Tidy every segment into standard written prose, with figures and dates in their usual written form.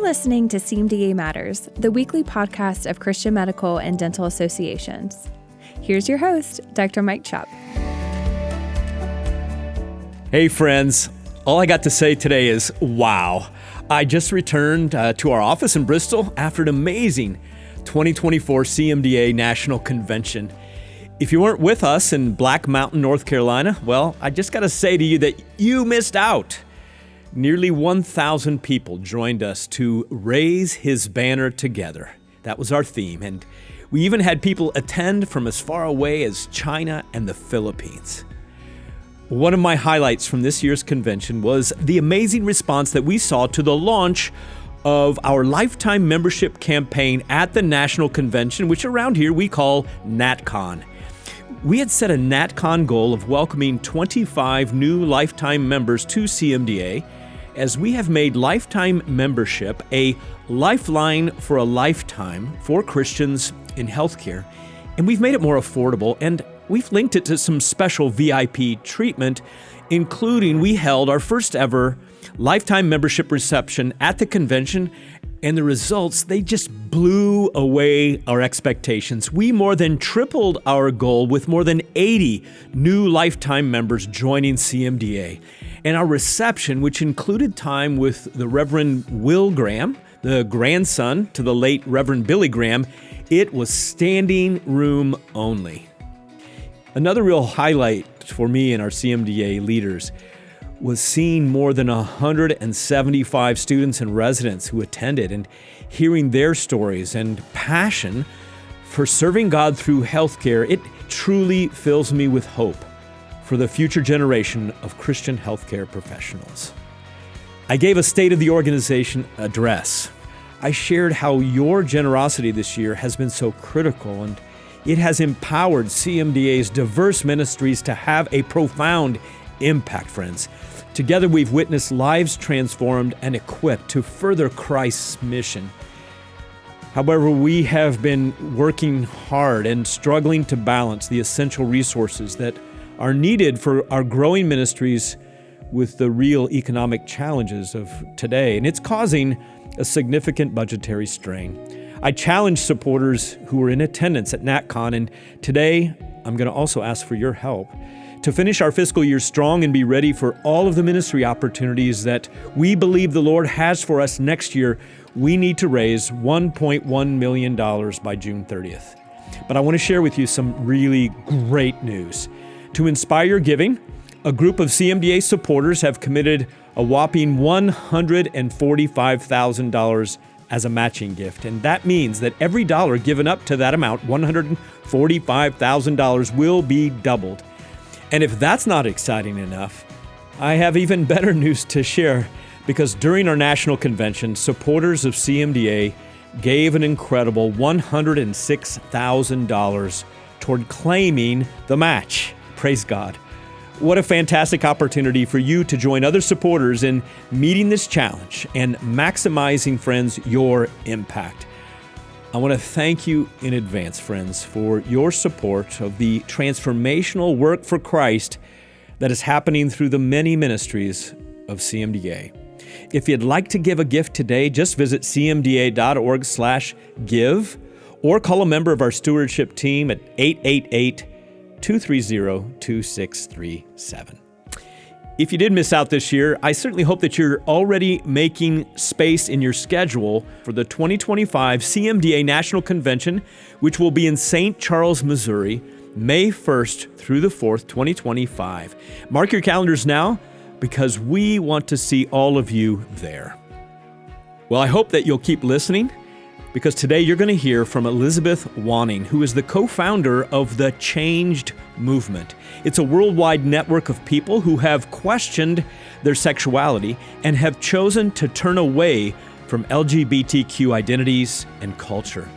listening to CMDA Matters, the weekly podcast of Christian Medical and Dental Associations. Here's your host, Dr. Mike Chupp. Hey friends, all I got to say today is wow. I just returned to our office in Bristol after an amazing 2024 CMDA National Convention. If you weren't with us in Black Mountain, North Carolina, well, I just got to say to you that you missed out. Nearly 1,000 people joined us to raise his banner together. That was our theme, and we even had people attend from as far away as China and the Philippines. One of my highlights from this year's convention was the amazing response that we saw to the launch of our lifetime membership campaign at the National Convention, which around here we call NatCon. We had set a NatCon goal of welcoming 25 new lifetime members to CMDA, as we have made lifetime membership a lifeline for a lifetime for Christians in healthcare, and we've made it more affordable, and we've linked it to some special VIP treatment, including we held our first ever lifetime membership reception at the convention, and the results, they just blew away our expectations. We more than tripled our goal with more than 80 new lifetime members joining CMDA. And our reception, which included time with the Reverend Will Graham, the grandson to the late Reverend Billy Graham, it was standing room only. Another real highlight for me and our CMDA leaders was seeing more than 175 students and residents who attended and hearing their stories and passion for serving God through healthcare. It truly fills me with hope for the future generation of Christian healthcare professionals. I gave a State of the Organization address. I shared how your generosity this year has been so critical, and it has empowered CMDA's diverse ministries to have a profound impact, friends. Together, we've witnessed lives transformed and equipped to further Christ's mission. However, we have been working hard and struggling to balance the essential resources that are needed for our growing ministries with the real economic challenges of today, and it's causing a significant budgetary strain. I challenge supporters who were in attendance at NatCon, and today I'm going to also ask for your help to finish our fiscal year strong and be ready for all of the ministry opportunities that we believe the Lord has for us next year. We need to raise $1.1 million by June 30th. But I want to share with you some really great news. To inspire your giving, a group of CMDA supporters have committed a whopping $145,000 as a matching gift. And that means that every dollar given up to that amount, $145,000, will be doubled. And if that's not exciting enough, I have even better news to share, because during our national convention, supporters of CMDA gave an incredible $106,000 toward claiming the match. Praise God. What a fantastic opportunity for you to join other supporters in meeting this challenge and maximizing, friends, your impact. I want to thank you in advance, friends, for your support of the transformational work for Christ that is happening through the many ministries of CMDA. If you'd like to give a gift today, just visit cmda.org/give or call a member of our stewardship team at 888-230-2637. If you did miss out this year, I certainly hope that you're already making space in your schedule for the 2025 CMDA National Convention, which will be in St. Charles, Missouri, May 1st through the 4th, 2025. Mark your calendars now, because we want to see all of you there. Well, I hope that you'll keep listening, because today you're going to hear from Elizabeth Wanning, who is the co-founder of the Changed Movement. It's a worldwide network of people who have questioned their sexuality and have chosen to turn away from LGBTQ identities and culture.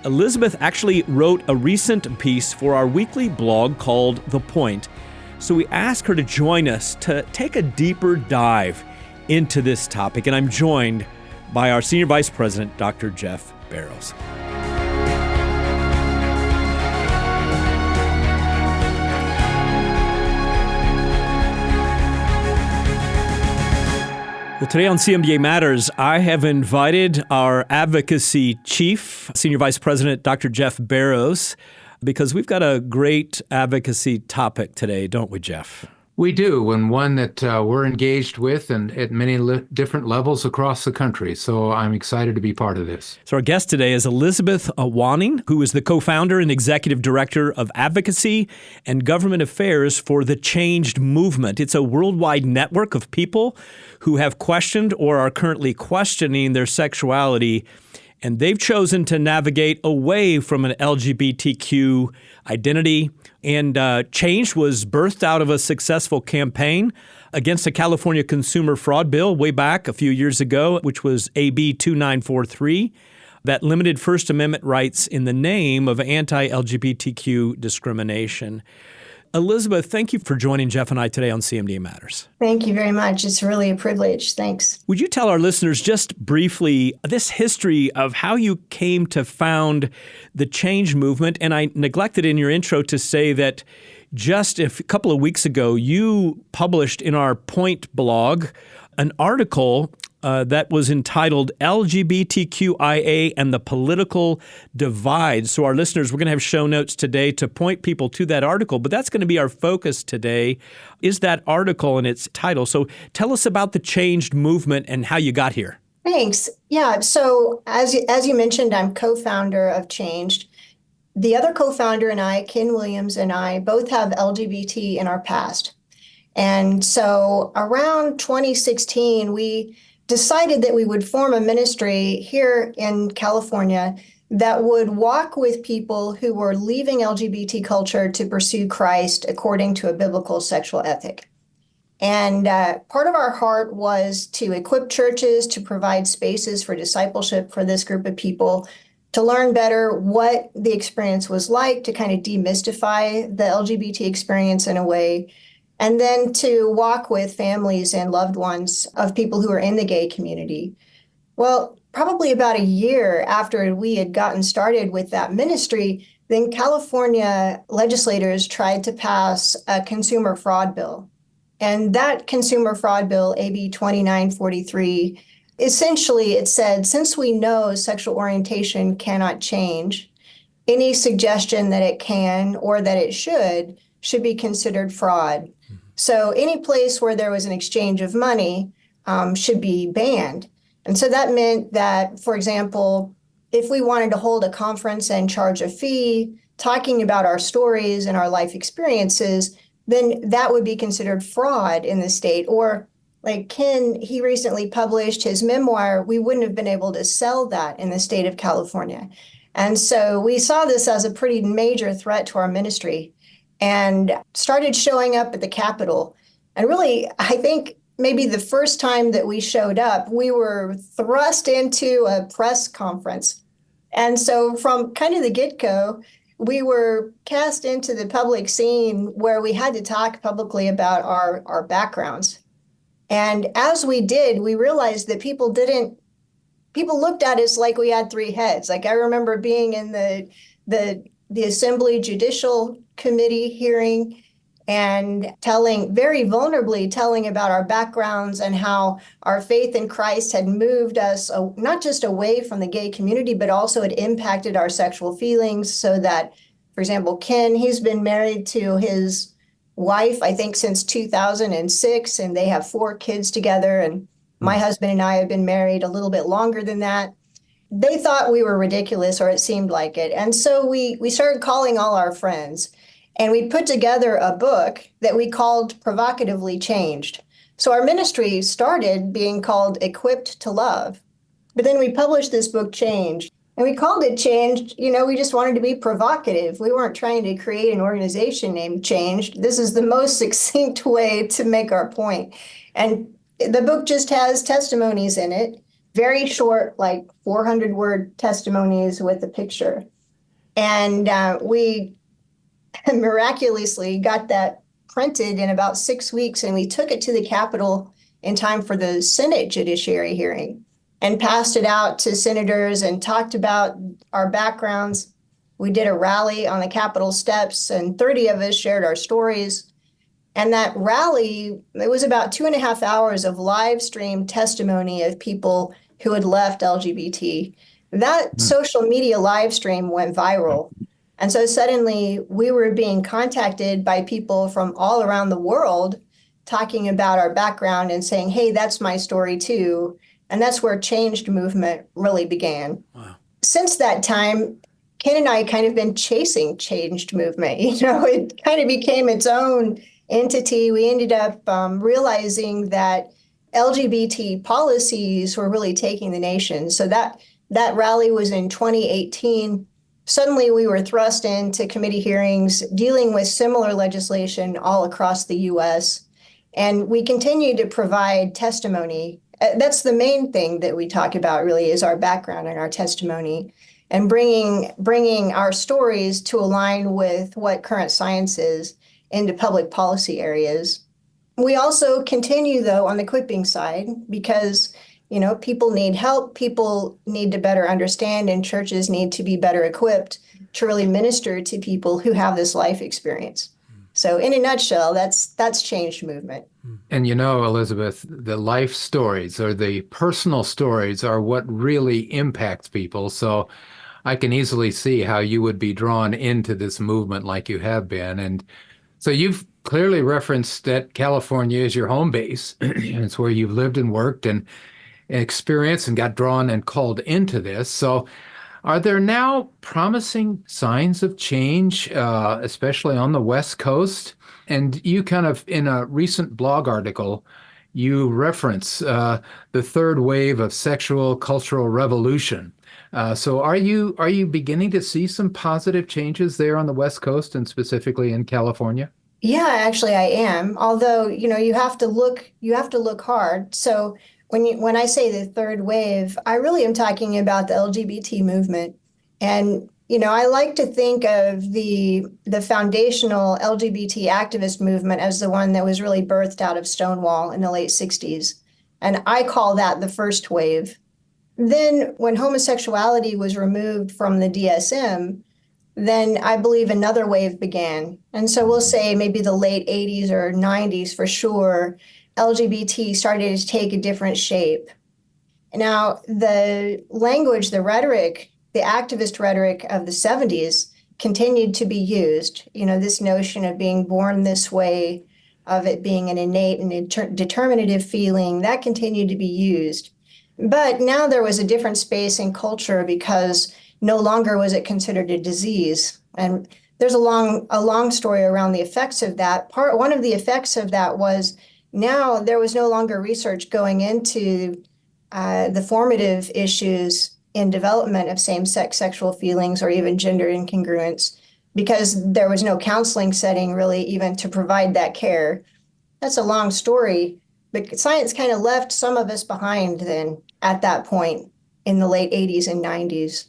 Elizabeth actually wrote a recent piece for our weekly blog called The Point, so we asked her to join us to take a deeper dive into this topic, and I'm joined by our Senior Vice President, Dr. Jeff Barrows. Well, today on CMDA Matters, I have invited our advocacy chief, Senior Vice President Dr. Jeff Barrows, because we've got a great advocacy topic today, don't we, Jeff? We do, and one that we're engaged with and at many different levels across the country. So I'm excited to be part of this. So our guest today is Elizabeth Wanning, who is the co-founder and executive director of Advocacy and Government Affairs for the Changed Movement. It's a worldwide network of people who have questioned or are currently questioning their sexuality, and they've chosen to navigate away from an LGBTQ identity. And Change was birthed out of a successful campaign against a California consumer fraud bill way back a few years ago, which was AB 2943, that limited First Amendment rights in the name of anti-LGBTQ discrimination. Elizabeth, thank you for joining Jeff and I today on CMDA Matters. Thank you very much. It's really a privilege. Thanks. Would you tell our listeners just briefly this history of how you came to found the Change Movement? And I neglected in your intro to say that just a couple of weeks ago, you published in our Point blog an article that was entitled LGBTQIA and the Political Divide. So our listeners, we're going to have show notes today to point people to that article, but that's going to be our focus today, is that article and its title. So tell us about the Changed Movement and how you got here. Thanks. Yeah. So as you mentioned, I'm co-founder of Changed. The other co-founder and I, Ken Williams, and I both have LGBT in our past. And so around 2016, we decided that we would form a ministry here in California that would walk with people who were leaving LGBT culture to pursue Christ according to a biblical sexual ethic. And part of our heart was to equip churches to provide spaces for discipleship for this group of people, to learn better what the experience was like, to kind of demystify the LGBT experience in a way, and then to walk with families and loved ones of people who are in the gay community. Well, probably about a year after we had gotten started with that ministry, then California legislators tried to pass a consumer fraud bill. And that consumer fraud bill, AB 2943, essentially it said, since we know sexual orientation cannot change, any suggestion that it can or that it should be considered fraud. So any place where there was an exchange of money should be banned. And so that meant that, for example, if we wanted to hold a conference and charge a fee, talking about our stories and our life experiences, then that would be considered fraud in the state. Or like Ken, he recently published his memoir, we wouldn't have been able to sell that in the state of California. And so we saw this as a pretty major threat to our ministry, and started showing up at the Capitol. And really, I think maybe the first time that we showed up, we were thrust into a press conference. And so from kind of the get-go, we were cast into the public scene where we had to talk publicly about our backgrounds. And as we did, we realized that people looked at us like we had three heads. Like I remember being in the Assembly Judicial Committee hearing and very vulnerably telling about our backgrounds and how our faith in Christ had moved us not just away from the gay community, but also it impacted our sexual feelings. So that, for example, Ken, he's been married to his wife, I think, since 2006, and they have 4 kids together. And my husband and I have been married a little bit longer than that. They thought we were ridiculous, or it seemed like it. And so we started calling all our friends. And we put together a book that we called Provocatively Changed. So our ministry started being called Equipped to Love. But then we published this book, Changed. And we called it Changed. We just wanted to be provocative. We weren't trying to create an organization named Changed. This is the most succinct way to make our point. And the book just has testimonies in it, very short, like 400-word testimonies with a picture. And we miraculously got that printed in about 6 weeks, and we took it to the Capitol in time for the Senate judiciary hearing and passed it out to senators and talked about our backgrounds. We did a rally on the Capitol steps, and 30 of us shared our stories. And that rally, it was about 2.5 hours of live stream testimony of people who had left LGBT. That social media live stream went viral. And so suddenly we were being contacted by people from all around the world talking about our background and saying, hey, that's my story too. And that's where Changed movement really began. Wow. Since that time, Ken and I kind of been chasing Changed movement. It kind of became its own entity. We ended up realizing that LGBT policies were really taking the nation. So that rally was in 2018. Suddenly we were thrust into committee hearings dealing with similar legislation all across the US. And we continue to provide testimony. That's the main thing that we talk about really is our background and our testimony, and bringing our stories to align with what current science is into public policy areas. We also continue, though, on the equipping side because, people need help, people need to better understand, and churches need to be better equipped to really minister to people who have this life experience. So in a nutshell, that's Changed movement. And Elizabeth, the life stories or the personal stories are what really impacts people. So I can easily see how you would be drawn into this movement like you have been. And so you've clearly referenced that California is your home base. It's where you've lived and worked and experienced and got drawn and called into this. So are there now promising signs of change, especially on the West Coast? And you kind of, in a recent blog article, you reference the third wave of sexual cultural revolution. So are you beginning to see some positive changes there on the West Coast and specifically in California? Yeah, actually I am. Although, you have to look hard. So when I say the third wave, I really am talking about the LGBT movement. And, I like to think of the foundational LGBT activist movement as the one that was really birthed out of Stonewall in the late 60s. And I call that the first wave. Then when homosexuality was removed from the DSM, then I believe another wave began. And so we'll say maybe the late 80s or 90s for sure, LGBT started to take a different shape. Now, the language, the rhetoric, the activist rhetoric of the 70s continued to be used. This notion of being born this way, of it being an innate and determinative feeling, that continued to be used. But now there was a different space in culture because no longer was it considered a disease. And there's a long story around the effects of that. One of the effects of that was now there was no longer research going into the formative issues in development of same-sex sexual feelings or even gender incongruence because there was no counseling setting really even to provide that care. That's a long story, but science kind of left some of us behind then at that point in the late 80s and 90s.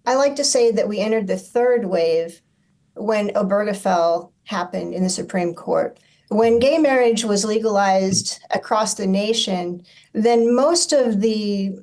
I like to say that we entered the third wave when Obergefell happened in the Supreme Court. When gay marriage was legalized across the nation, then most of the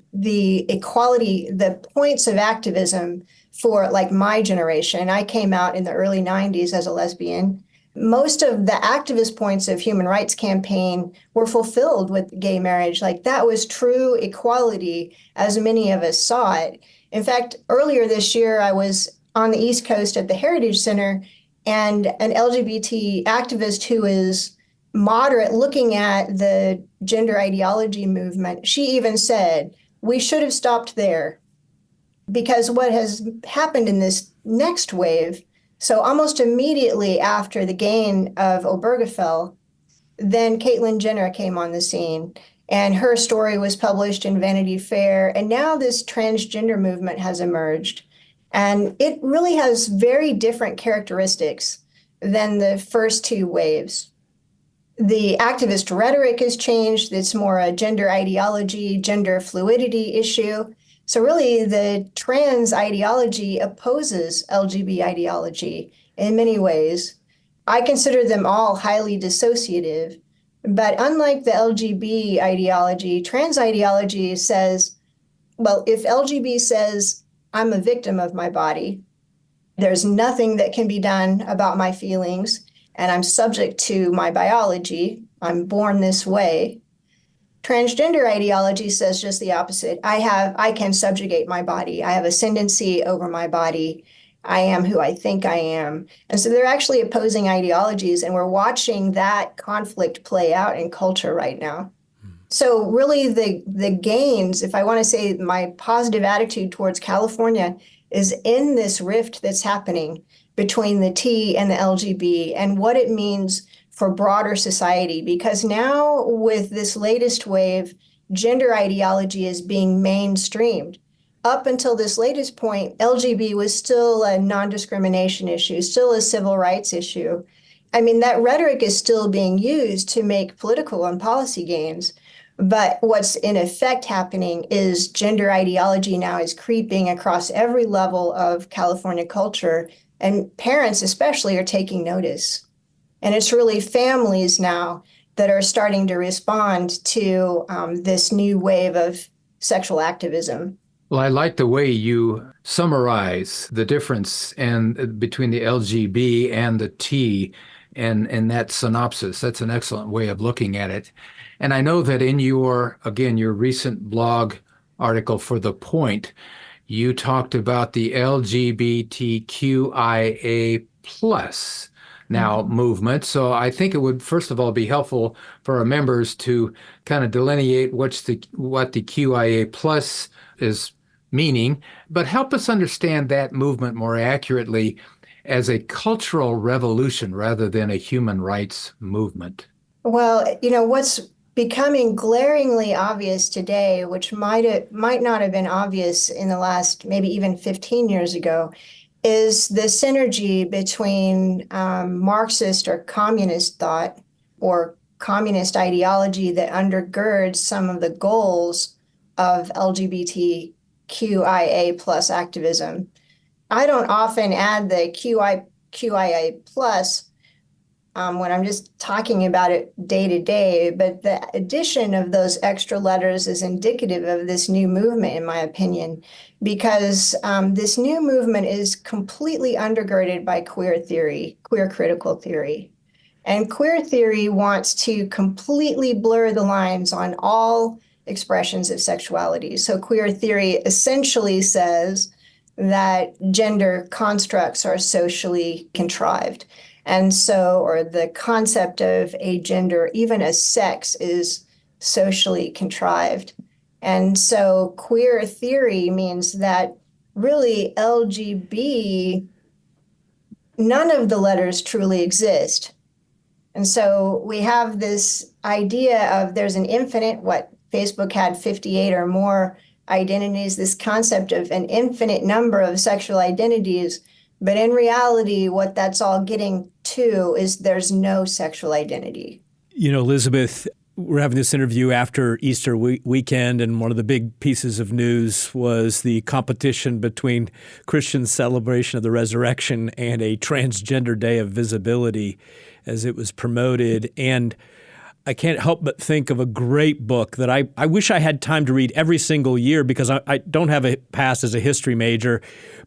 equality, the points of activism for like my generation, I came out in the early 90s as a lesbian, most of the activist points of human rights campaign were fulfilled with gay marriage. Like that was true equality as many of us saw it. In fact, earlier this year, I was on the East Coast at the Heritage Center, and an LGBT activist who is moderate looking at the gender ideology movement, she even said, we should have stopped there. Because what has happened in this next wave, so almost immediately after the gain of Obergefell, then Caitlyn Jenner came on the scene, and her story was published in Vanity Fair, and now this transgender movement has emerged. And it really has very different characteristics than the first two waves. The activist rhetoric has changed. It's more a gender ideology, gender fluidity issue. So really, the trans ideology opposes LGBT ideology in many ways. I consider them all highly dissociative. But unlike the LGBT ideology, trans ideology says, well, if LGBT says, I'm a victim of my body, there's nothing that can be done about my feelings, and I'm subject to my biology. I'm born this way. Transgender ideology says just the opposite. I can subjugate my body. I have ascendancy over my body. I am who I think I am. And so they're actually opposing ideologies, and we're watching that conflict play out in culture right now. So really the gains, if I want to say my positive attitude towards California, is in this rift that's happening between the T and the LGB and what it means for broader society. Because now with this latest wave, gender ideology is being mainstreamed. Up until this latest point, LGB was still a non-discrimination issue, still a civil rights issue. I mean, that rhetoric is still being used to make political and policy gains. But what's in effect happening is gender ideology now is creeping across every level of California culture, and parents especially are taking notice. And it's really families now that are starting to respond to this new wave of sexual activism. Well, I like the way you summarize the difference between the LGB and the T and that synopsis. That's an excellent way of looking at it. And I know that in your recent blog article for The Point, you talked about the LGBTQIA plus movement. So I think it would, first of all, be helpful for our members to kind of delineate what the QIA plus is meaning, but help us understand that movement more accurately as a cultural revolution rather than a human rights movement. Well, what's becoming glaringly obvious today, which might not have been obvious in the last maybe even 15 years ago, is the synergy between Marxist or communist thought or communist ideology that undergirds some of the goals of LGBTQIA plus activism. I don't often add the QIA plus when I'm just talking about it day to day, but the addition of those extra letters is indicative of this new movement, in my opinion, because this new movement is completely undergirded by queer theory, queer critical theory. And queer theory wants to completely blur the lines on all expressions of sexuality. So queer theory essentially says that gender constructs are socially contrived. And so, or the concept of a gender, even a sex, is socially contrived. And so queer theory means that really LGB, none of the letters truly exist. And so we have this idea of there's an infinite, Facebook had 58 or more identities, this concept of an infinite number of sexual identities. But in reality, what that's all getting to is there's no sexual identity. Elizabeth, we're having this interview after Easter weekend, and one of the big pieces of news was the competition between Christian celebration of the resurrection and a transgender day of visibility as it was promoted. And I can't help but think of a great book that I wish I had time to read every single year because I don't have a past as a history major.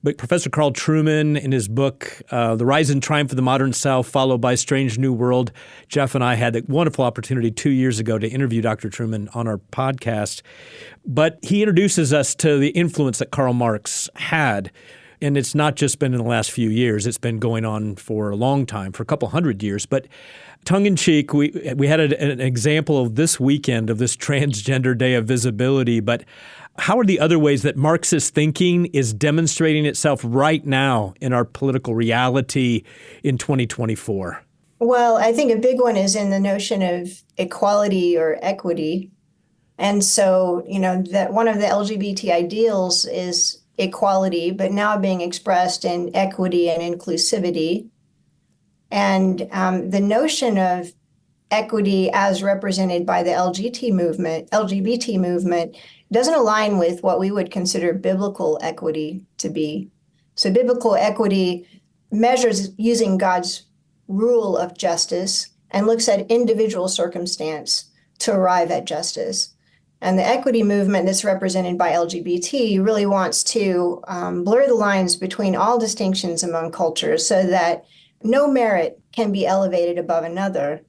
But Professor Carl Trueman, in his book, The Rise and Triumph of the Modern Self, followed by Strange New World, Jeff and I had the wonderful opportunity 2 years ago to interview Dr. Trueman on our podcast. But he introduces us to the influence that Karl Marx had. And it's not just been in the last few years. It's been going on for a long time, for a couple hundred years. But tongue-in-cheek, we had an example of this weekend of this Transgender Day of Visibility. But how are the other ways that Marxist thinking is demonstrating itself right now in our political reality in 2024? Well, I think a big one is in the notion of equality or equity. And so, that one of the LGBT ideals is equality, but now being expressed in equity and inclusivity. And the notion of equity as represented by the LGBT movement doesn't align with what we would consider biblical equity to be. So biblical equity measures using God's rule of justice and looks at individual circumstance to arrive at justice. And the equity movement that's represented by LGBT really wants to blur the lines between all distinctions among cultures so that No merit can be elevated above another.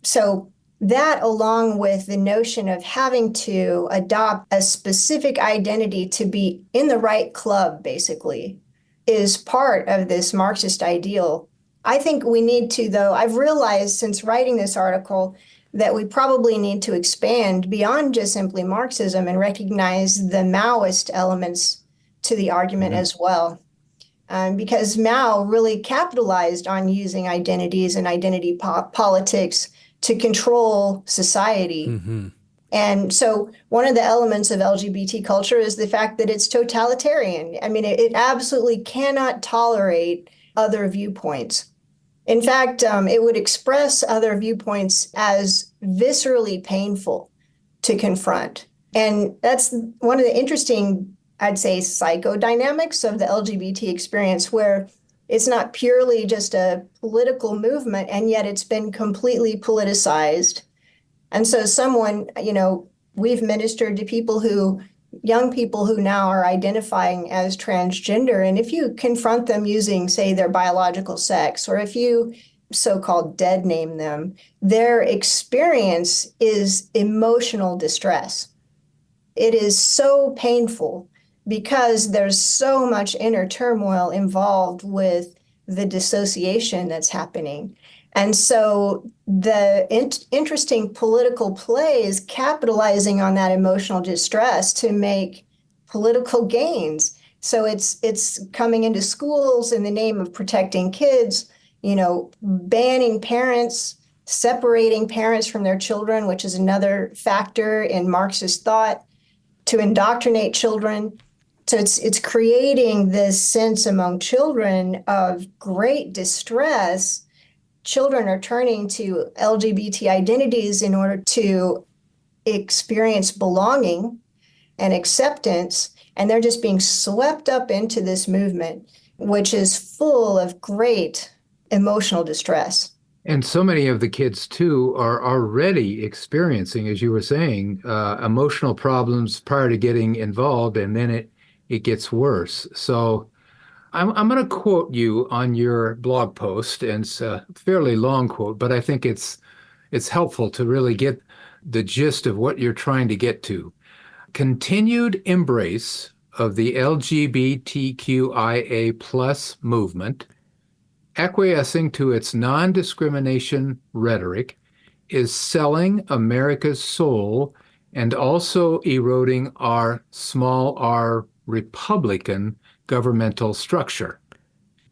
So that, along with the notion of having to adopt a specific identity to be in the right club, basically, is part of this Marxist ideal. I think we need to, though, I've realized since writing this article that we probably need to expand beyond just simply Marxism and recognize the Maoist elements to the argument as well. Because Mao really capitalized on using identities and identity politics to control society. And so one of the elements of LGBT culture is the fact that it's totalitarian. I mean, it absolutely cannot tolerate other viewpoints. In fact, it would express other viewpoints as viscerally painful to confront. And that's one of the interesting, I'd say, psychodynamics of the LGBT experience, where it's not purely just a political movement, and yet it's been completely politicized. And so we've ministered to young people who now are identifying as transgender. And if you confront them using, say, their biological sex, or if you so-called dead name them, their experience is emotional distress. It is so painful because there's so much inner turmoil involved with the dissociation that's happening. And so the interesting political play is capitalizing on that emotional distress to make political gains. So it's coming into schools in the name of protecting kids, banning parents, separating parents from their children, which is another factor in Marxist thought, to indoctrinate children. So it's creating this sense among children of great distress. Children are turning to LGBT identities in order to experience belonging and acceptance, and they're just being swept up into this movement, which is full of great emotional distress. And so many of the kids, too, are already experiencing, as you were saying, emotional problems prior to getting involved, and then it gets worse. So I'm going to quote you on your blog post, and it's a fairly long quote, but I think it's helpful to really get the gist of what you're trying to get to. Continued embrace of the LGBTQIA plus movement, acquiescing to its non-discrimination rhetoric, is selling America's soul and also eroding our small r Republican governmental structure.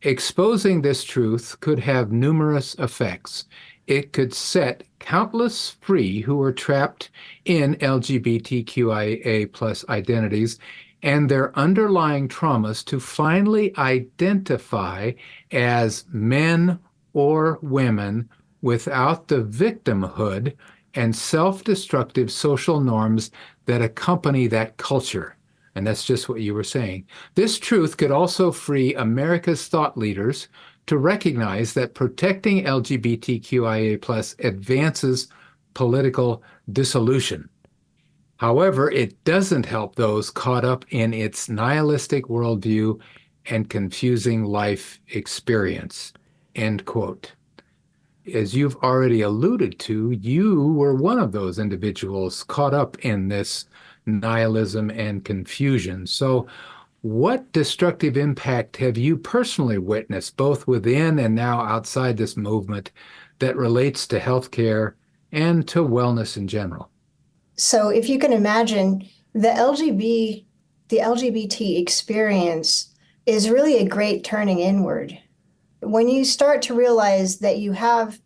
Exposing this truth could have numerous effects. It could set countless free who are trapped in LGBTQIA plus identities and their underlying traumas to finally identify as men or women without the victimhood and self-destructive social norms that accompany that culture. And that's just what you were saying. This truth could also free America's thought leaders to recognize that protecting LGBTQIA plus advances political dissolution. However, it doesn't help those caught up in its nihilistic worldview and confusing life experience. End quote. As you've already alluded to, you were one of those individuals caught up in this nihilism and confusion. So what destructive impact have you personally witnessed, both within and now outside this movement, that relates to healthcare and to wellness in general? So if you can imagine, the LGBT experience is really a great turning inward. When you start to realize that you have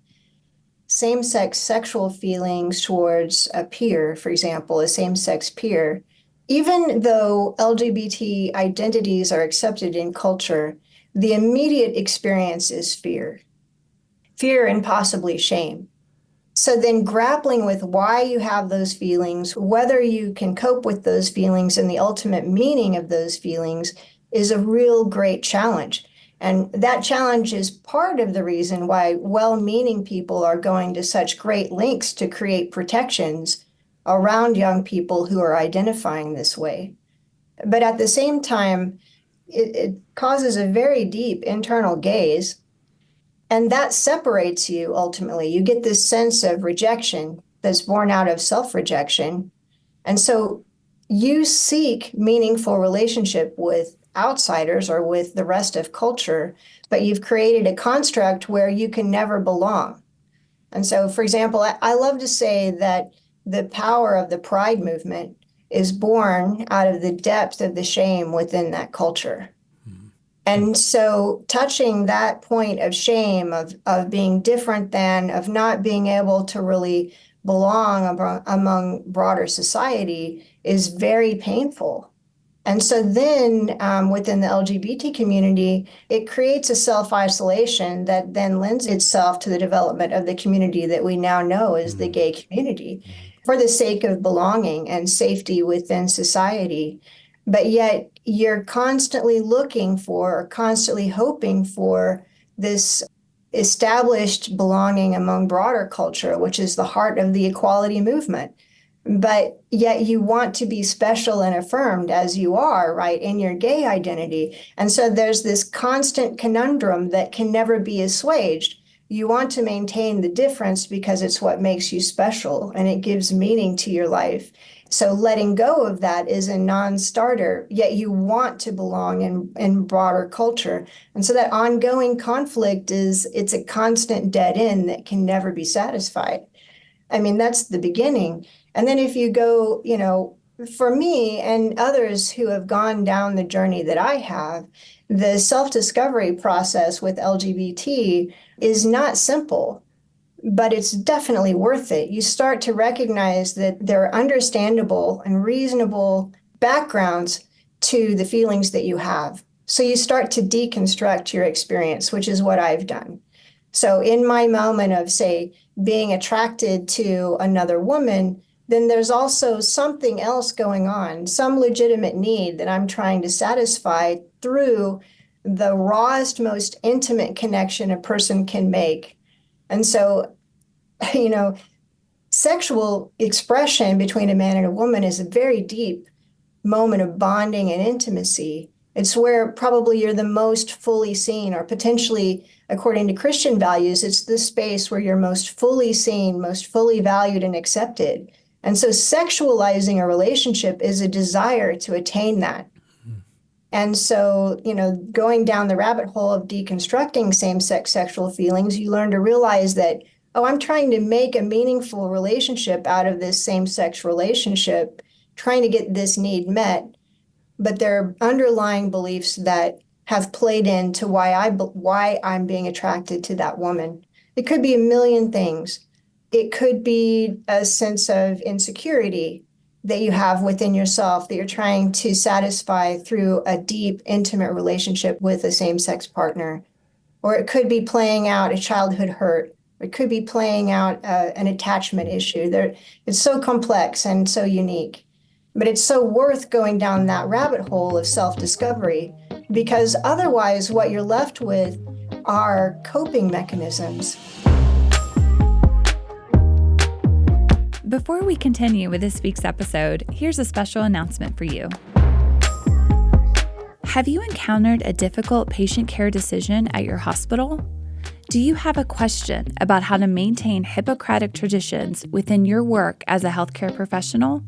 same-sex sexual feelings towards a peer, for example, a same-sex peer, even though LGBT identities are accepted in culture, the immediate experience is fear and possibly shame. So then grappling with why you have those feelings, whether you can cope with those feelings and the ultimate meaning of those feelings is a real great challenge. And that challenge is part of the reason why well-meaning people are going to such great lengths to create protections around young people who are identifying this way. But at the same time, it causes a very deep internal gaze And that separates you ultimately. You get this sense of rejection that's born out of self-rejection. And so you seek meaningful relationship with outsiders or with the rest of culture, but you've created a construct where you can never belong. And so, for example, I love to say that the power of the pride movement is born out of the depth of the shame within that culture. And so touching that point of shame, of being different than, of not being able to really belong among broader society is very painful. And so then within the LGBT community, it creates a self-isolation that then lends itself to the development of the community that we now know as the gay community for the sake of belonging and safety within society. But yet you're constantly looking for, constantly hoping for this established belonging among broader culture, which is the heart of the equality movement. But yet you want to be special and affirmed as you are, right, in your gay identity. And so there's this constant conundrum that can never be assuaged. You want to maintain the difference because it's what makes you special and it gives meaning to your life. So letting go of that is a non-starter, yet you want to belong in broader culture. And so that ongoing conflict it's a constant dead end that can never be satisfied. I mean, that's the beginning. And then if you go, for me and others who have gone down the journey that I have, the self-discovery process with LGBT is not simple, but it's definitely worth it. You start to recognize that there are understandable and reasonable backgrounds to the feelings that you have. So you start to deconstruct your experience, which is what I've done. So in my moment of, say, being attracted to another woman, then there's also something else going on, some legitimate need that I'm trying to satisfy through the rawest, most intimate connection a person can make. And so, sexual expression between a man and a woman is a very deep moment of bonding and intimacy. It's where probably you're the most fully seen, or potentially, according to Christian values, it's the space where you're most fully seen, most fully valued and accepted. And so sexualizing a relationship is a desire to attain that. And so, going down the rabbit hole of deconstructing same-sex sexual feelings, you learn to realize that, I'm trying to make a meaningful relationship out of this same-sex relationship, trying to get this need met. But there are underlying beliefs that have played into why I'm being attracted to that woman. It could be a million things. It could be a sense of insecurity that you have within yourself that you're trying to satisfy through a deep, intimate relationship with a same-sex partner. Or it could be playing out a childhood hurt. Or it could be playing out an attachment issue. It's so complex and so unique. But it's so worth going down that rabbit hole of self-discovery, because otherwise what you're left with are coping mechanisms. Before we continue with this week's episode, here's a special announcement for you. Have you encountered a difficult patient care decision at your hospital? Do you have a question about how to maintain Hippocratic traditions within your work as a healthcare professional?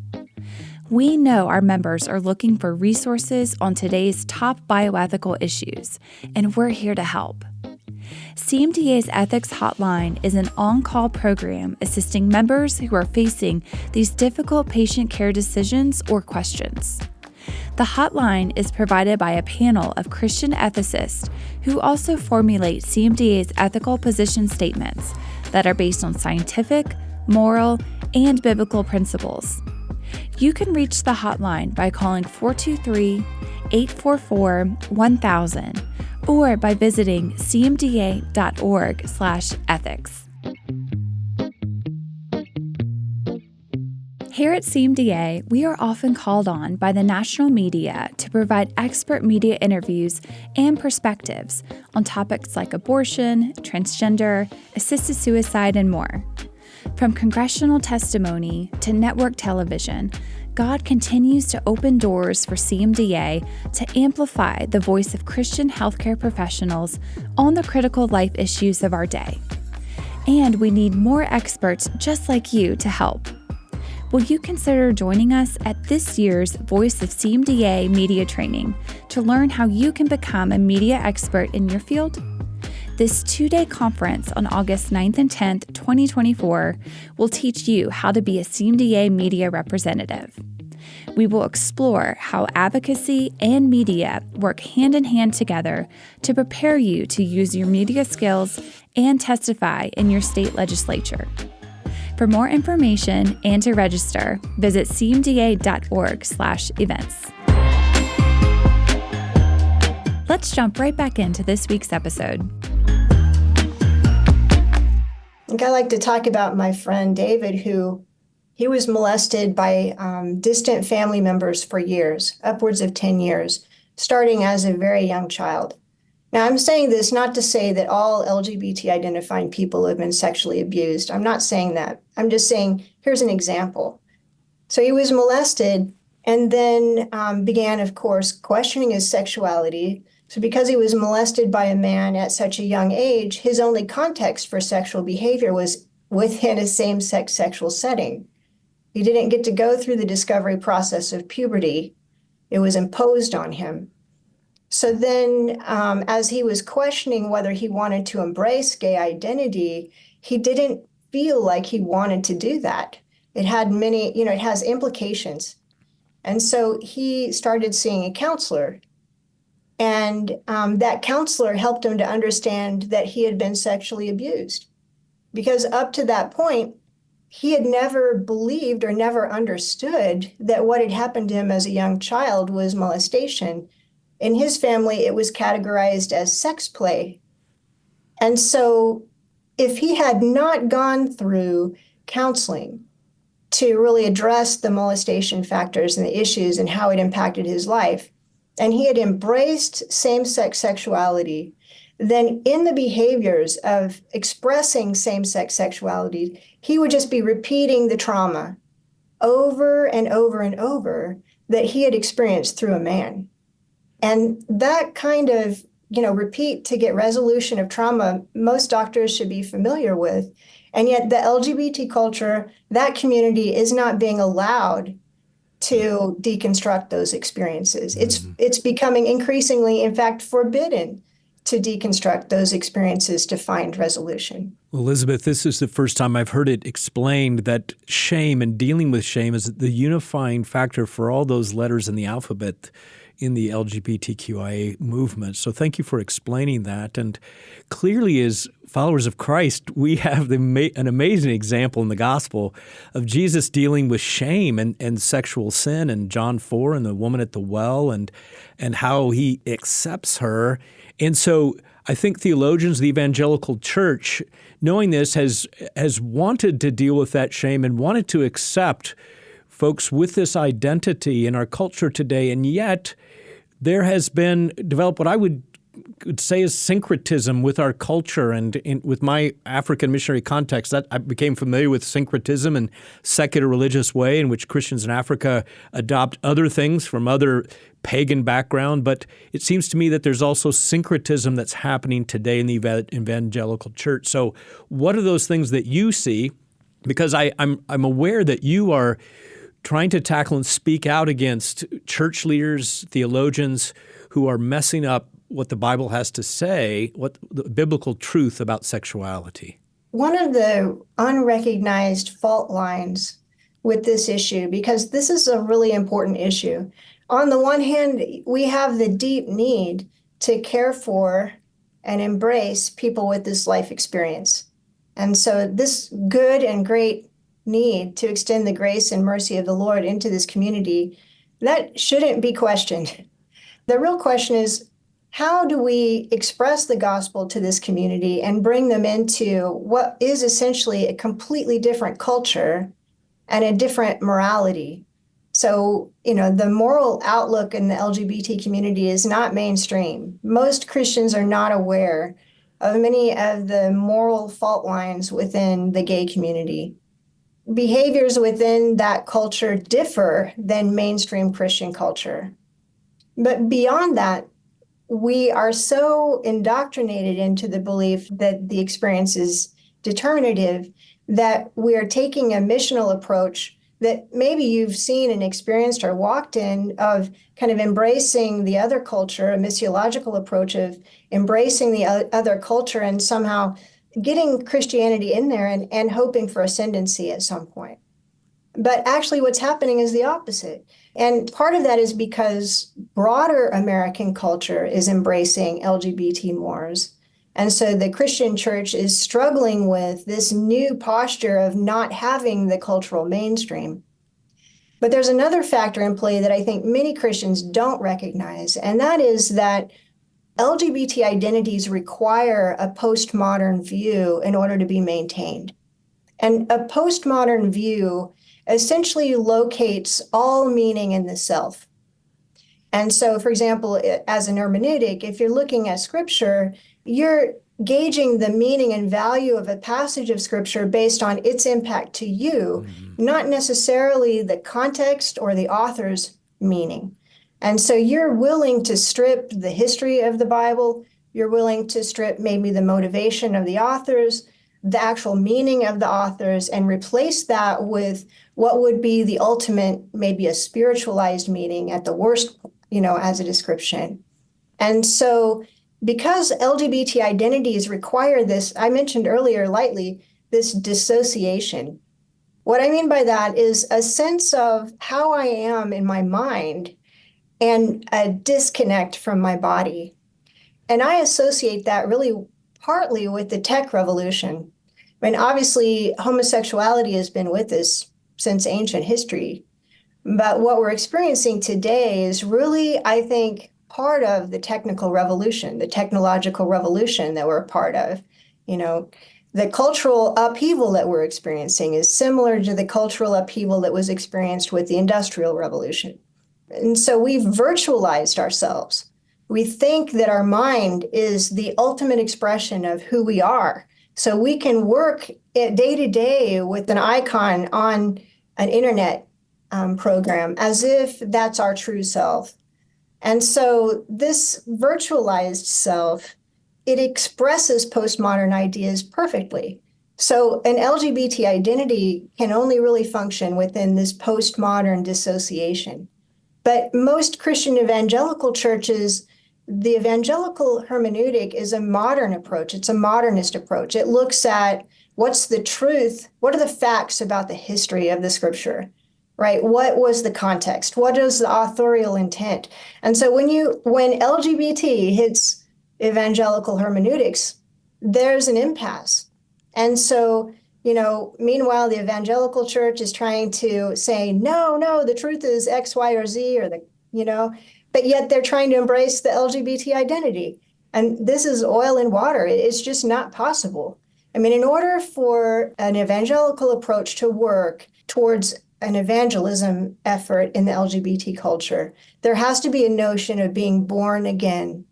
We know our members are looking for resources on today's top bioethical issues, and we're here to help. CMDA's Ethics Hotline is an on-call program assisting members who are facing these difficult patient care decisions or questions. The hotline is provided by a panel of Christian ethicists who also formulate CMDA's ethical position statements that are based on scientific, moral, and biblical principles. You can reach the hotline by calling 423-844-1000 or by visiting cmda.org/ethics. Here at CMDA, we are often called on by the national media to provide expert media interviews and perspectives on topics like abortion, transgender, assisted suicide, and more. From congressional testimony to network television, God continues to open doors for CMDA to amplify the voice of Christian healthcare professionals on the critical life issues of our day. And we need more experts just like you to help. Will you consider joining us at this year's Voice of CMDA Media Training to learn how you can become a media expert in your field? This 2-day conference on August 9th and 10th, 2024, will teach you how to be a CMDA media representative. We will explore how advocacy and media work hand in hand together to prepare you to use your media skills and testify in your state legislature. For more information and to register, visit cmda.org/events. Let's jump right back into this week's episode. I think I like to talk about my friend David, who he was molested by distant family members for years, upwards of 10 years, starting as a very young child. Now, I'm saying this not to say that all LGBT identifying people have been sexually abused. I'm not saying that. I'm just saying, here's an example. So he was molested and then began, of course, questioning his sexuality. So because he was molested by a man at such a young age, his only context for sexual behavior was within a same-sex sexual setting. He didn't get to go through the discovery process of puberty. It was imposed on him. So then, as he was questioning whether he wanted to embrace gay identity, he didn't feel like he wanted to do that. It had many, it has implications. And so he started seeing a counselor. And that counselor helped him to understand that he had been sexually abused. Because up to that point, he had never believed or never understood that what had happened to him as a young child was molestation. In his family, it was categorized as sex play. And so if he had not gone through counseling to really address the molestation factors and the issues and how it impacted his life, and he had embraced same-sex sexuality, then in the behaviors of expressing same-sex sexuality, he would just be repeating the trauma over and over and over that he had experienced through a man. And that kind of, repeat to get resolution of trauma, most doctors should be familiar with. And yet the LGBT culture, that community is not being allowed to deconstruct those experiences. It's becoming increasingly, in fact, forbidden to deconstruct those experiences to find resolution. Well, Elizabeth, this is the first time I've heard it explained that shame and dealing with shame is the unifying factor for all those letters in the alphabet in the LGBTQIA movement. So thank you for explaining that. And clearly, as followers of Christ, we have an amazing example in the gospel of Jesus dealing with shame and sexual sin in John 4 and the woman at the well and how he accepts her. And so I think theologians, the evangelical church, knowing this, has wanted to deal with that shame and wanted to accept folks with this identity in our culture today. And yet there has been developed what I would say is syncretism with our culture. And with my African missionary context, that I became familiar with syncretism and secular religious way in which Christians in Africa adopt other things from other pagan background. But it seems to me that there's also syncretism that's happening today in the evangelical church. So what are those things that you see? Because I'm aware that you are trying to tackle and speak out against church leaders, theologians who are messing up what the Bible has to say, what the biblical truth about sexuality. One of the unrecognized fault lines with this issue, because this is a really important issue. On the one hand, we have the deep need to care for and embrace people with this life experience. And so this good and great need to extend the grace and mercy of the Lord into this community, that shouldn't be questioned. The real question is, how do we express the gospel to this community and bring them into what is essentially a completely different culture and a different morality? So, the moral outlook in the LGBT community is not mainstream. Most Christians are not aware of many of the moral fault lines within the gay community. behaviors within that culture differ than mainstream Christian culture. But beyond that, we are so indoctrinated into the belief that the experience is determinative that we are taking a missional approach that maybe you've seen and experienced or walked in, of kind of embracing the other culture, a missiological approach of embracing the other culture and somehow getting Christianity in there and hoping for ascendancy at some point. But actually what's happening is the opposite. And part of that is because broader American culture is embracing LGBT mores. And so the Christian church is struggling with this new posture of not having the cultural mainstream. But there's another factor in play that I think many Christians don't recognize, and that is that LGBT identities require a postmodern view in order to be maintained. And a postmodern view essentially locates all meaning in the self. And so, for example, as an hermeneutic, if you're looking at scripture, you're gauging the meaning and value of a passage of scripture based on its impact to you, not necessarily the context or the author's meaning. And so you're willing to strip the history of the Bible, you're willing to strip maybe the motivation of the authors, the actual meaning of the authors, and replace that with what would be the ultimate, maybe a spiritualized meaning at the worst, as a description. And so because LGBT identities require this, I mentioned earlier lightly, this dissociation. What I mean by that is a sense of how I am in my mind and a disconnect from my body. And I associate that really partly with the tech revolution. I mean, obviously, homosexuality has been with us since ancient history. But what we're experiencing today is really, I think, part of the technological revolution that we're a part of. The cultural upheaval that we're experiencing is similar to the cultural upheaval that was experienced with the Industrial Revolution. And so we've virtualized ourselves. We think that our mind is the ultimate expression of who we are. So we can work day to day with an icon on an internet program as if that's our true self. And so this virtualized self, it expresses postmodern ideas perfectly. So an LGBT identity can only really function within this postmodern dissociation. But most Christian evangelical churches, the evangelical hermeneutic is a modern approach. It's a modernist approach. It looks at what's the truth, what are the facts about the history of the scripture, right? What was the context? What is the authorial intent? And so when LGBT hits evangelical hermeneutics, there's an impasse. And so, meanwhile, the evangelical church is trying to say, no, the truth is X, Y, or Z, but yet they're trying to embrace the LGBT identity. And this is oil and water. It's just not possible. I mean, in order for an evangelical approach to work towards an evangelism effort in the LGBT culture, there has to be a notion of being born again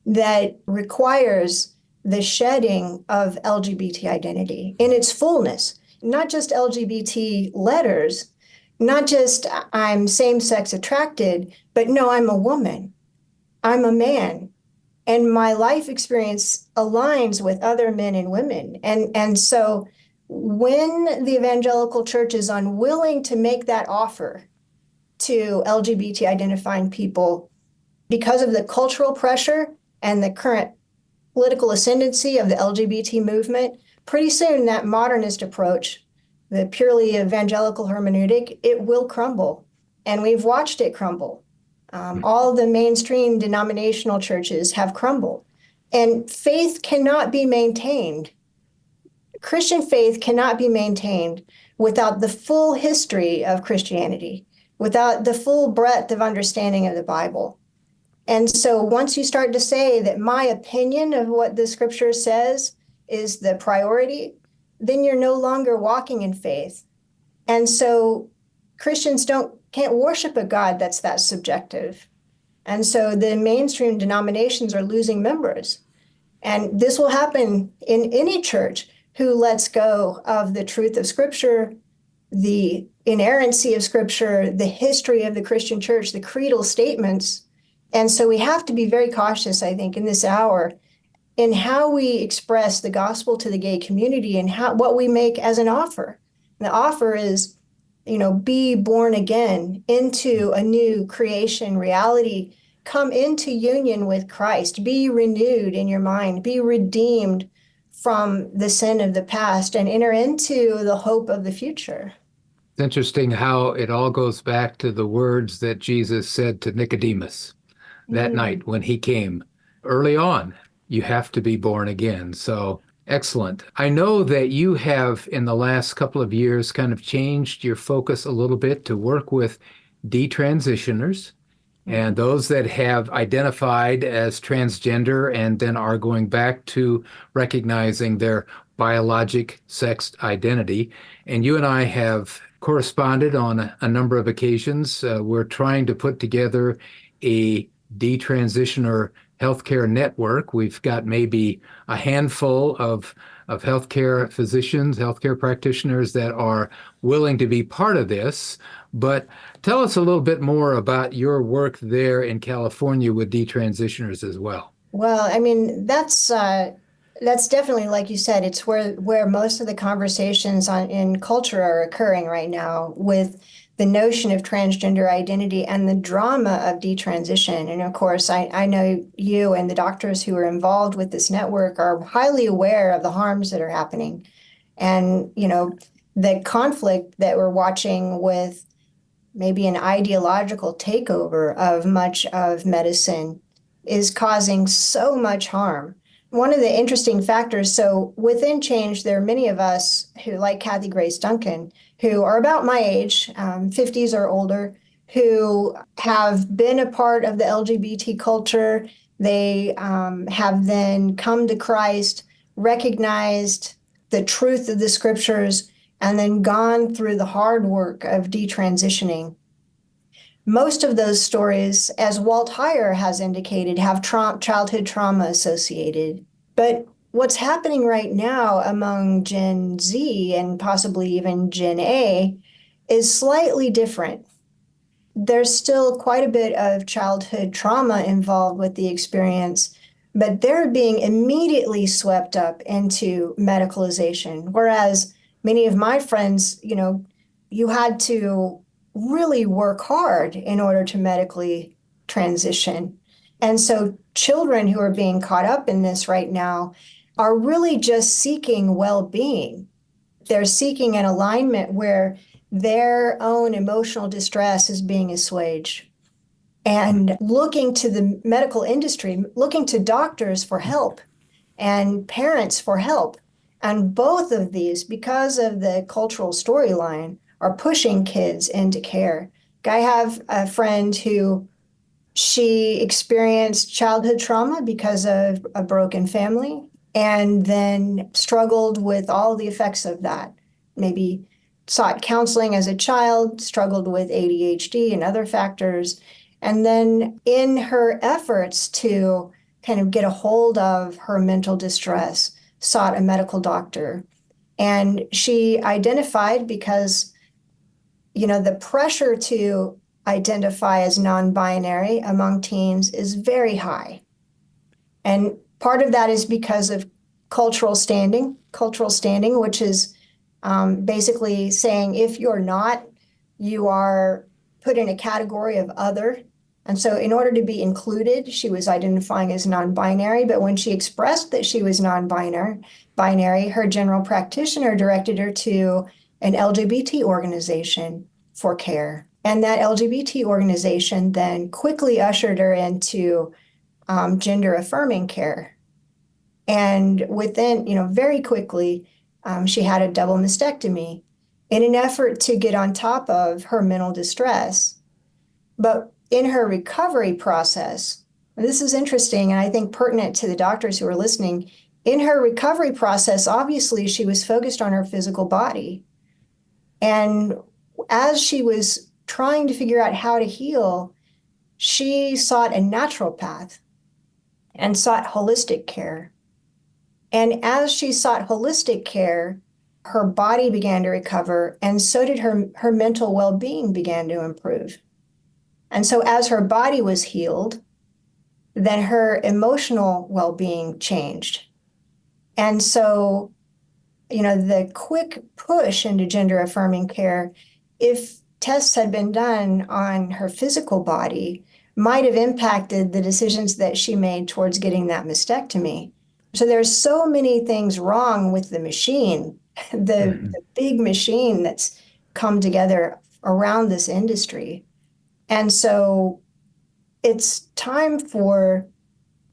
that requires the shedding of LGBT identity in its fullness, not just LGBT letters, not just I'm same-sex attracted, but no, I'm a woman, I'm a man, and my life experience aligns with other men and women. And so when the evangelical church is unwilling to make that offer to LGBT identifying people because of the cultural pressure and the current political ascendancy of the LGBT movement, pretty soon that modernist approach, the purely evangelical hermeneutic, it will crumble. And we've watched it crumble. All the mainstream denominational churches have crumbled. And faith cannot be maintained. Christian faith cannot be maintained without the full history of Christianity, without the full breadth of understanding of the Bible. And so once you start to say that my opinion of what the scripture says is the priority, then you're no longer walking in faith. And so Christians can't worship a God that's that subjective. And so the mainstream denominations are losing members. And this will happen in any church who lets go of the truth of scripture the inerrancy of Scripture, the history of the Christian church, the creedal statements. And so we have to be very cautious, I think, in this hour in how we express the gospel to the gay community and what we make as an offer. The offer is, be born again into a new creation reality. Come into union with Christ. Be renewed in your mind. Be redeemed from the sin of the past and enter into the hope of the future. It's interesting how it all goes back to the words that Jesus said to Nicodemus that night when he came. Early on, you have to be born again. So excellent. I know that you have, in the last couple of years, kind of changed your focus a little bit to work with detransitioners and those that have identified as transgender and then are going back to recognizing their biologic sex identity. And you and I have corresponded on a number of occasions. We're trying to put together a detransitioner healthcare network. We've got maybe a handful of healthcare physicians, healthcare practitioners that are willing to be part of this. But tell us a little bit more about your work there in California with detransitioners as well. Well, I mean, that's definitely, like you said, it's where most of the conversations in culture are occurring right now, with the notion of transgender identity and the drama of detransition. And of course, I know you and the doctors who are involved with this network are highly aware of the harms that are happening. And, the conflict that we're watching with maybe an ideological takeover of much of medicine is causing so much harm. One of the interesting factors, so within Change, there are many of us who, like Kathy Grace Duncan, who are about my age, 50s or older, who have been a part of the LGBT culture. They have then come to Christ, recognized the truth of the scriptures, and then gone through the hard work of detransitioning. Most of those stories, as Walt Heyer has indicated, have childhood trauma associated. But what's happening right now among Gen Z and possibly even Gen A is slightly different. There's still quite a bit of childhood trauma involved with the experience, but they're being immediately swept up into medicalization. Whereas many of my friends, you had to really work hard in order to medically transition. And so children who are being caught up in this right now are really just seeking well-being. They're seeking an alignment where their own emotional distress is being assuaged, and looking to the medical industry, looking to doctors for help and parents for help. And both of these, because of the cultural storyline, are pushing kids into care. I have a friend who she experienced childhood trauma because of a broken family and then struggled with all the effects of that. Maybe sought counseling as a child, struggled with ADHD and other factors. And then in her efforts to kind of get a hold of her mental distress, sought a medical doctor. And she identified because the pressure to identify as non-binary among teens is very high. And part of that is because of cultural standing, which is basically saying if you're not, you are put in a category of other. And so in order to be included, she was identifying as non-binary. But when she expressed that she was non-binary, her general practitioner directed her to an LGBT organization for care. And that LGBT organization then quickly ushered her into gender affirming care. And within, very quickly, she had a double mastectomy in an effort to get on top of her mental distress. But in her recovery process, and this is interesting and I think pertinent to the doctors who are listening, in her recovery process, obviously she was focused on her physical body. And as she was trying to figure out how to heal, she sought a naturopath and sought holistic care. And as she sought holistic care, her body began to recover, and so did her mental well-being began to improve. And so as her body was healed, then her emotional well-being changed. And so, the quick push into gender-affirming care, if tests had been done on her physical body, might have impacted the decisions that she made towards getting that mastectomy. So there's so many things wrong with the machine, the big machine that's come together around this industry. And so it's time for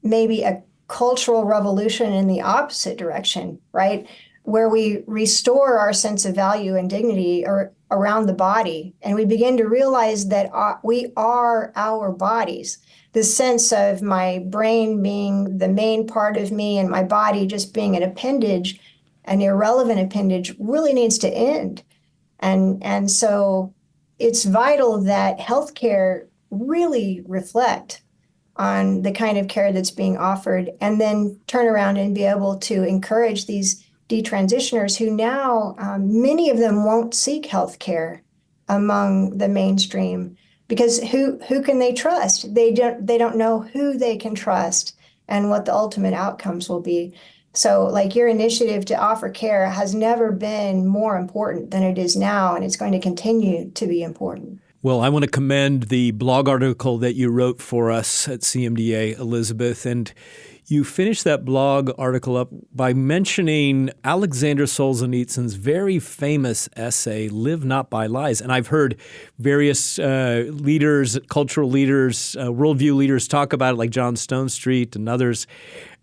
maybe a cultural revolution in the opposite direction, right? Where we restore our sense of value and dignity around the body, and we begin to realize that we are our bodies. The sense of my brain being the main part of me and my body just being an appendage, an irrelevant appendage, really needs to end. And so it's vital that healthcare really reflect on the kind of care that's being offered, and then turn around and be able to encourage these detransitioners who now, many of them won't seek health care among the mainstream, because who can they trust? They don't know who they can trust and what the ultimate outcomes will be. So like your initiative to offer care has never been more important than it is now, and it's going to continue to be important. Well, I want to commend the blog article that you wrote for us at CMDA, Elizabeth, and you finished that blog article up by mentioning Alexander Solzhenitsyn's very famous essay, Live Not by Lies. And I've heard various leaders, cultural leaders, worldview leaders talk about it, like John Stonestreet and others.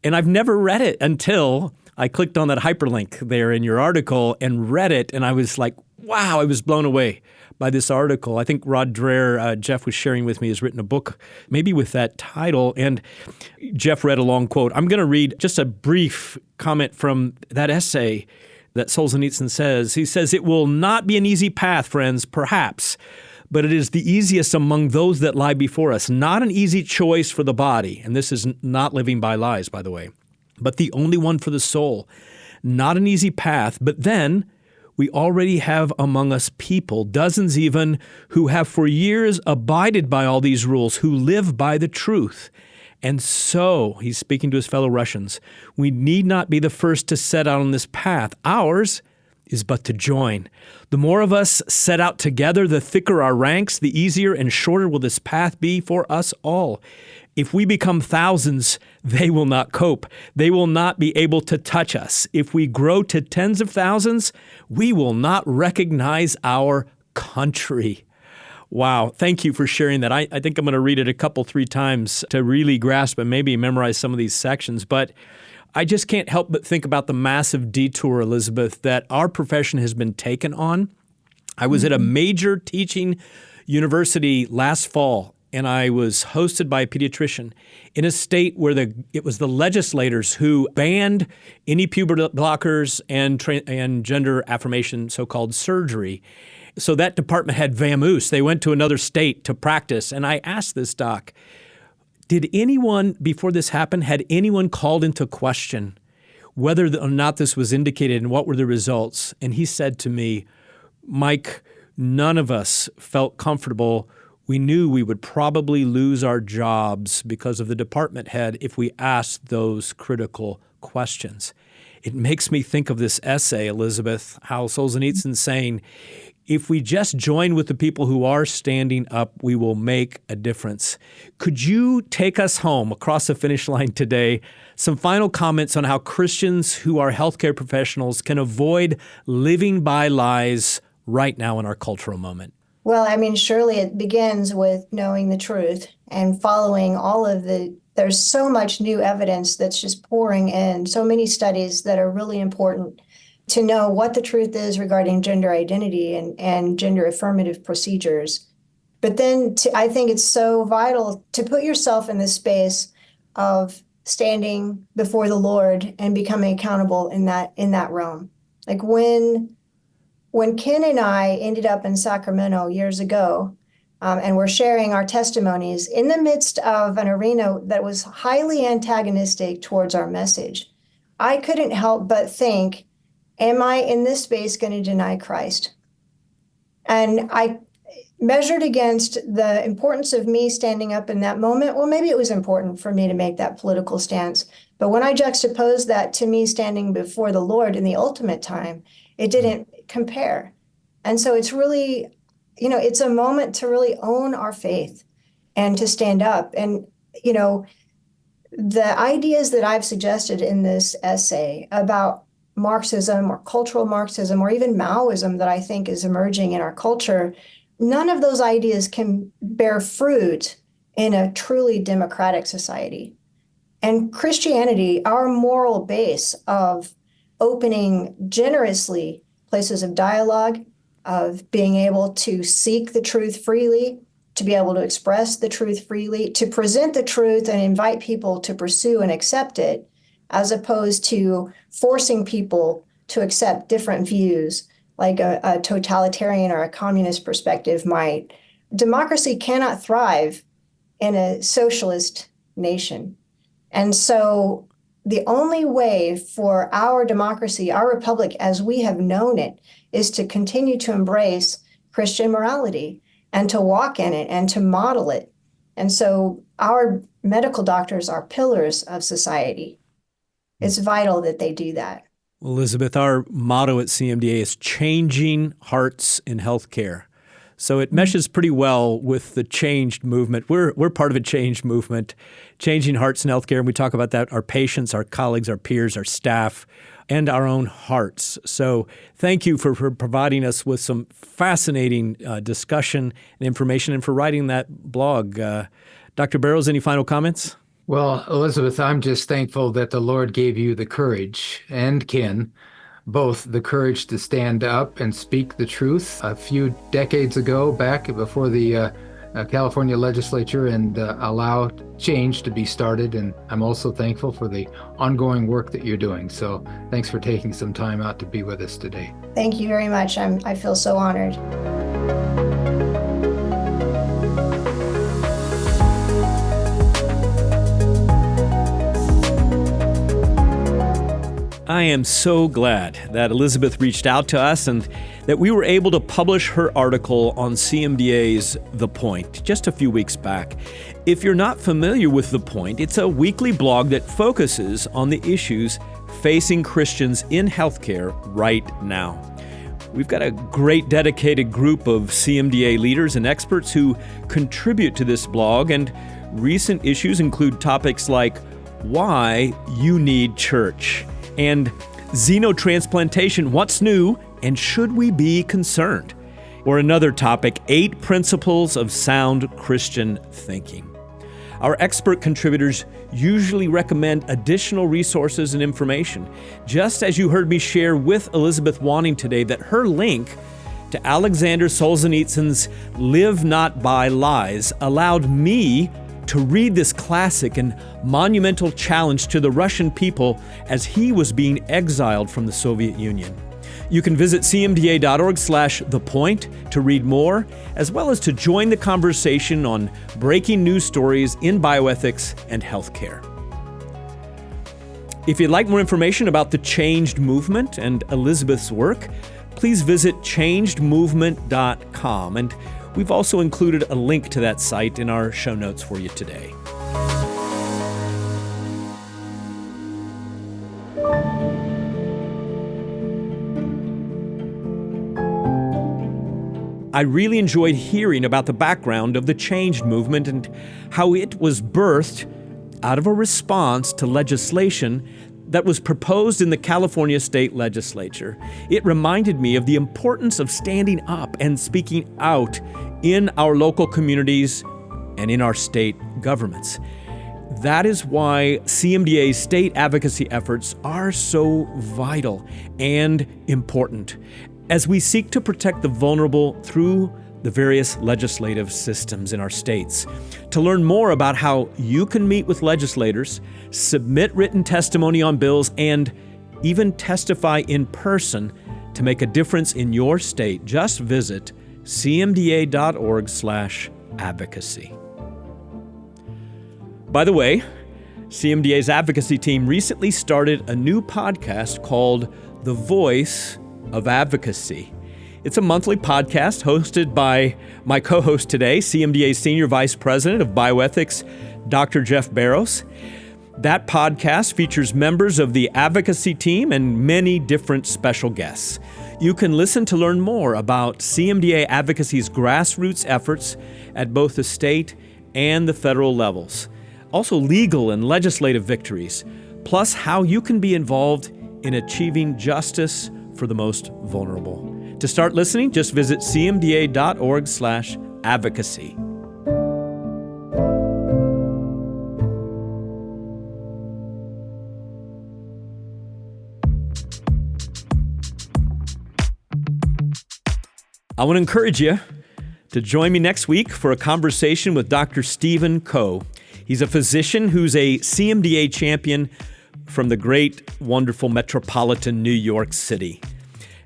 And I've never read it until I clicked on that hyperlink there in your article and read it. And I was like, wow, I was blown away by this article. I think Rod Dreher, Jeff was sharing with me, has written a book maybe with that title. And Jeff read a long quote. I'm going to read just a brief comment from that essay that Solzhenitsyn says. He says, "It will not be an easy path, friends, perhaps, but it is the easiest among those that lie before us. Not an easy choice for the body." And this is not living by lies, by the way, "but the only one for the soul. Not an easy path, but then we already have among us people, dozens even, who have for years abided by all these rules, who live by the truth. And so," he's speaking to his fellow Russians, "we need not be the first to set out on this path. Ours is but to join. The more of us set out together, the thicker our ranks, the easier and shorter will this path be for us all. If we become thousands, they will not cope. They will not be able to touch us. If we grow to tens of thousands, we will not recognize our country." Wow. Thank you for sharing that. I think I'm going to read it a couple, 3 times to really grasp and maybe memorize some of these sections. But I just can't help but think about the massive detour, Elizabeth, that our profession has been taken on. I was at a major teaching university last fall, and I was hosted by a pediatrician in a state where it was the legislators who banned any puberty blockers and gender affirmation, so-called surgery. So that department had vamoose. They went to another state to practice. And I asked this doc, did anyone, before this happened, had anyone called into question whether or not this was indicated and what were the results? And he said to me, "Mike, none of us felt comfortable. We knew we would probably lose our jobs because of the department head if we asked those critical questions." It makes me think of this essay, Elizabeth, how Solzhenitsyn's saying, if we just join with the people who are standing up, we will make a difference. Could you take us home across the finish line today? Some final comments on how Christians who are healthcare professionals can avoid living by lies right now in our cultural moment. Well, I mean, surely it begins with knowing the truth and following there's so much new evidence that's just pouring in, so many studies that are really important to know what the truth is regarding gender identity and gender affirmative procedures. But then I think it's so vital to put yourself in the space of standing before the Lord and becoming accountable in that realm. Like when Ken and I ended up in Sacramento years ago, and we're sharing our testimonies in the midst of an arena that was highly antagonistic towards our message, I couldn't help but think am I in this space going to deny Christ? And I measured against the importance of me standing up in that moment. Well, maybe it was important for me to make that political stance. But when I juxtaposed that to me standing before the Lord in the ultimate time, it didn't compare. And so it's really, it's a moment to really own our faith and to stand up. And, the ideas that I've suggested in this essay about Marxism or cultural Marxism or even Maoism that I think is emerging in our culture, none of those ideas can bear fruit in a truly democratic society. And Christianity, our moral base of opening generously places of dialogue, of being able to seek the truth freely, to be able to express the truth freely, to present the truth and invite people to pursue and accept it, as opposed to forcing people to accept different views like a totalitarian or a communist perspective might. Democracy cannot thrive in a socialist nation. And so the only way for our democracy, our republic as we have known it, is to continue to embrace Christian morality and to walk in it and to model it. And so our medical doctors are pillars of society. It's vital that they do that. Well, Elizabeth, our motto at CMDA is changing hearts in healthcare. So it meshes pretty well with the changed movement. We're part of a changed movement, changing hearts in healthcare. And we talk about that, our patients, our colleagues, our peers, our staff, and our own hearts. So thank you for providing us with some fascinating discussion and information and for writing that blog. Dr. Barrows, any final comments? Well, Elizabeth, I'm just thankful that the Lord gave you the courage, and Ken, both the courage to stand up and speak the truth a few decades ago, back before the California legislature, and allow change to be started. And I'm also thankful for the ongoing work that you're doing. So thanks for taking some time out to be with us today. Thank you very much. I feel so honored. I am so glad that Elizabeth reached out to us and that we were able to publish her article on CMDA's The Point just a few weeks back. If you're not familiar with The Point, it's a weekly blog that focuses on the issues facing Christians in healthcare right now. We've got a great dedicated group of CMDA leaders and experts who contribute to this blog, and recent issues include topics like why you need church, and xenotransplantation, what's new, and should we be concerned? Or another topic, 8 principles of sound Christian thinking. Our expert contributors usually recommend additional resources and information, just as you heard me share with Elizabeth Wanning today that her link to Alexander Solzhenitsyn's Live Not by Lies allowed me to read this classic and monumental challenge to the Russian people as he was being exiled from the Soviet Union. You can visit cmda.org/thepoint to read more, as well as to join the conversation on breaking news stories in bioethics and healthcare. If you'd like more information about the Changed Movement and Elizabeth's work, please visit changedmovement.com. And we've also included a link to that site in our show notes for you today. I really enjoyed hearing about the background of the Changed Movement and how it was birthed out of a response to legislation that was proposed in the California State Legislature. It reminded me of the importance of standing up and speaking out in our local communities and in our state governments. That is why CMDA's state advocacy efforts are so vital and important as we seek to protect the vulnerable through the various legislative systems in our states. To learn more about how you can meet with legislators, submit written testimony on bills, and even testify in person to make a difference in your state, just visit cmda.org/advocacy. By the way, CMDA's advocacy team recently started a new podcast called the voice of advocacy. It's a monthly podcast hosted by my co-host today, CMDA Senior Vice President of Bioethics, Dr. Jeff Barrows. That podcast features members of the advocacy team and many different special guests. You can listen to learn more about CMDA advocacy's grassroots efforts at both the state and the federal levels. Also legal and legislative victories, plus how you can be involved in achieving justice for the most vulnerable. To start listening, just visit cmda.org/advocacy. I want to encourage you to join me next week for a conversation with Dr. Stephen Coe. He's a physician who's a CMDA champion from the great, wonderful metropolitan New York City.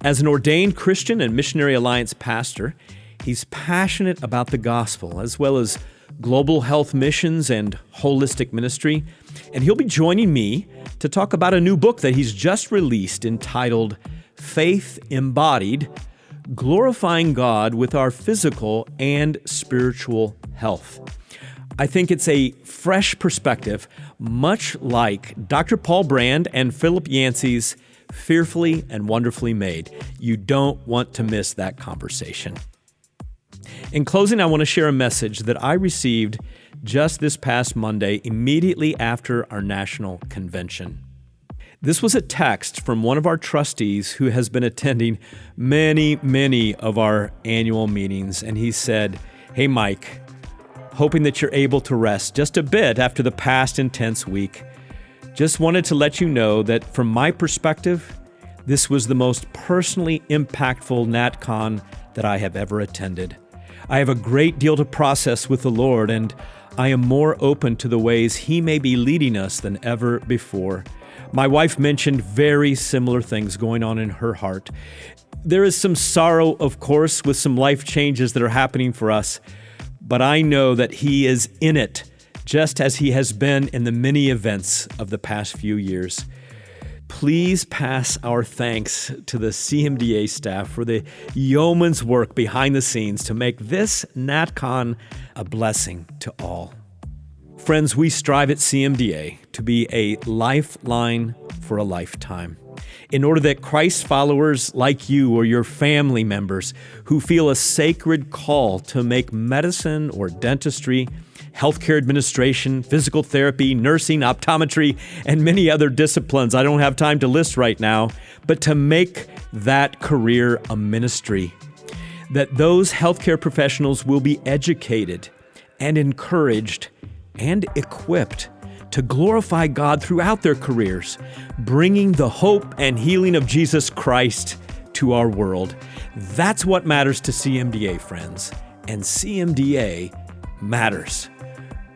As an ordained Christian and Missionary Alliance pastor, he's passionate about the gospel as well as global health missions and holistic ministry. And he'll be joining me to talk about a new book that he's just released entitled Faith Embodied: Glorifying God with Our Physical and Spiritual Health. I think it's a fresh perspective, much like Dr. Paul Brand and Philip Yancey's Fearfully and Wonderfully Made. You don't want to miss that conversation. In closing, I want to share a message that I received just this past Monday, immediately after our national convention. This was a text from one of our trustees who has been attending many of our annual meetings, and he said, "Hey, Mike, hoping that you're able to rest just a bit after the past intense week. Just wanted to let you know that from my perspective, this was the most personally impactful NatCon that I have ever attended. I have a great deal to process with the Lord, and I am more open to the ways He may be leading us than ever before. My wife mentioned very similar things going on in her heart. There is some sorrow, of course, with some life changes that are happening for us, but I know that He is in it, just as He has been in the many events of the past few years. Please pass our thanks to the CMDA staff for the yeoman's work behind the scenes to make this NatCon a blessing to all." Friends, we strive at CMDA to be a lifeline for a lifetime, in order that Christ followers like you or your family members who feel a sacred call to make medicine or dentistry, healthcare administration, physical therapy, nursing, optometry, and many other disciplines I don't have time to list right now, but to make that career a ministry, that those healthcare professionals will be educated and encouraged and equipped to glorify God throughout their careers, bringing the hope and healing of Jesus Christ to our world. That's what matters to CMDA, friends, and CMDA matters.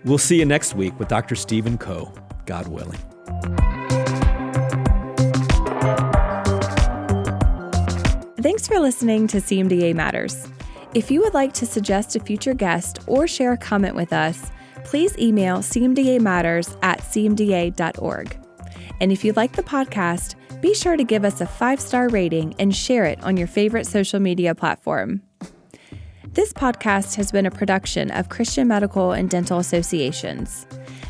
We'll see you next week with Dr. Stephen Coe, God willing. Thanks for listening to CMDA Matters. If you would like to suggest a future guest or share a comment with us, please email cmdamatters@cmda.org. And if you like the podcast, be sure to give us a 5-star rating and share it on your favorite social media platform. This podcast has been a production of Christian Medical and Dental Associations.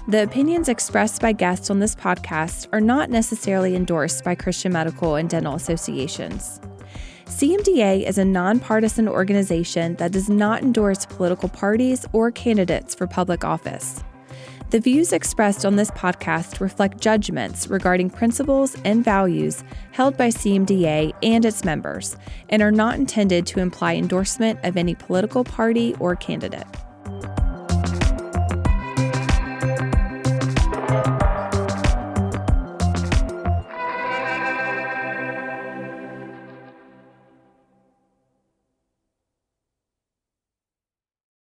The opinions expressed by guests on this podcast are not necessarily endorsed by Christian Medical and Dental Associations. CMDA is a nonpartisan organization that does not endorse political parties or candidates for public office. The views expressed on this podcast reflect judgments regarding principles and values held by CMDA and its members, and are not intended to imply endorsement of any political party or candidate.